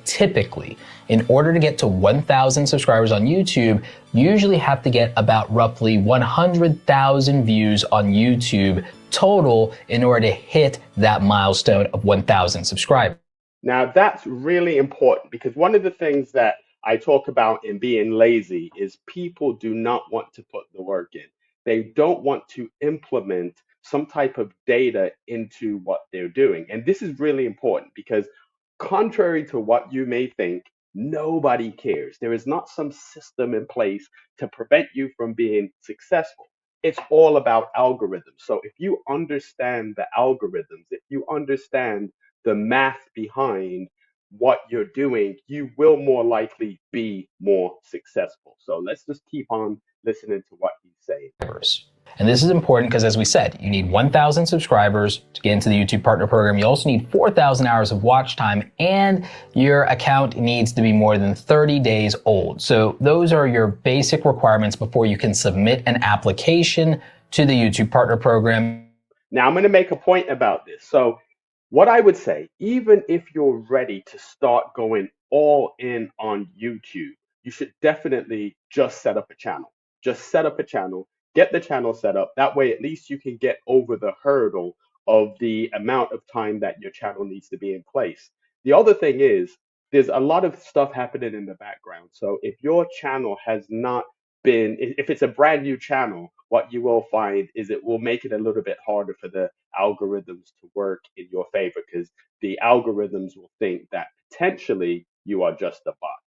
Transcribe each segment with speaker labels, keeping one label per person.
Speaker 1: typically, in order to get to 1,000 subscribers on YouTube, you usually have to get about roughly 100,000 views on YouTube total in order to hit that milestone of 1,000 subscribers.
Speaker 2: Now, that's really important because one of the things that I talk about in being lazy is people do not want to put the work in. They don't want to implement some type of data into what they're doing. And this is really important because, contrary to what you may think, nobody cares. There is not some system in place to prevent you from being successful. It's all about algorithms. So if you understand the algorithms, if you understand the math behind what you're doing, you will more likely be more successful. So let's just keep on listening to what he's saying.
Speaker 1: And this is important because, as we said, you need 1,000 subscribers to get into the YouTube Partner Program. You also need 4,000 hours of watch time, and your account needs to be more than 30 days old. So those are your basic requirements before you can submit an application to the YouTube Partner Program.
Speaker 2: Now, I'm going to make a point about this. So what I would say, even if you're ready to start going all in on YouTube, you should definitely just set up a channel. Just set up a channel, get the channel set up. That way, at least you can get over the hurdle of the amount of time that your channel needs to be in place. The other thing is, there's a lot of stuff happening in the background. So if your channel has not been, if it's a brand new channel, what you will find is it will make it a little bit harder for the algorithms to work in your favor because the algorithms will think that potentially you are just a bot.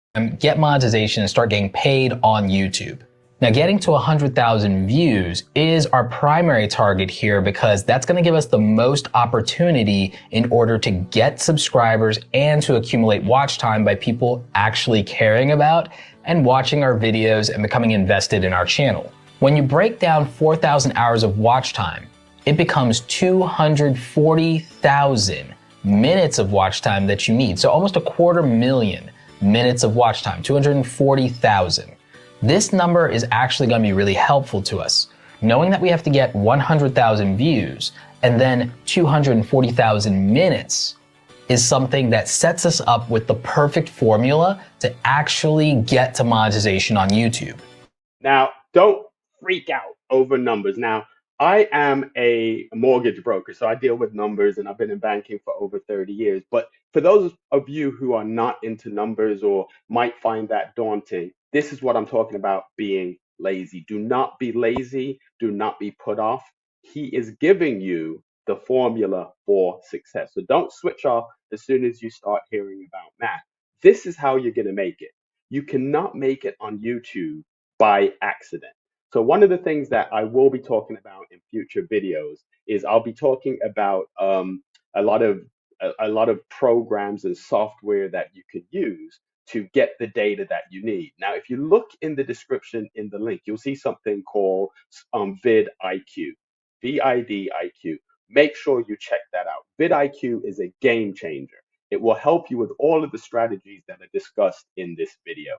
Speaker 1: Get monetization and start getting paid on YouTube. Now, getting to 100,000 views is our primary target here because that's going to give us the most opportunity in order to get subscribers and to accumulate watch time by people actually caring about and watching our videos and becoming invested in our channel. When you break down 4,000 hours of watch time, it becomes 240,000 minutes of watch time that you need. So almost 250,000 minutes of watch time, 240,000. This number is actually going to be really helpful to us. Knowing that we have to get 100,000 views and then 240,000 minutes is something that sets us up with the perfect formula to actually get to monetization on YouTube.
Speaker 2: Now, don't freak out over numbers. Now, I am a mortgage broker, so I deal with numbers and I've been in banking for over 30 years. But for those of you who are not into numbers or might find that daunting, this is what I'm talking about being lazy. Do not be lazy. Do not be put off. He is giving you the formula for success. So don't switch off as soon as you start hearing about math. This is how you're going to make it. You cannot make it on YouTube by accident. So one of the things that I will be talking about in future videos is I'll be talking about a lot of programs and software that you could use to get the data that you need. Now, if you look in the description in the link, you'll see something called vidIQ, VIDIQ. Make sure you check that out. vidIQ is a game changer. It will help you with all of the strategies that are discussed in this video.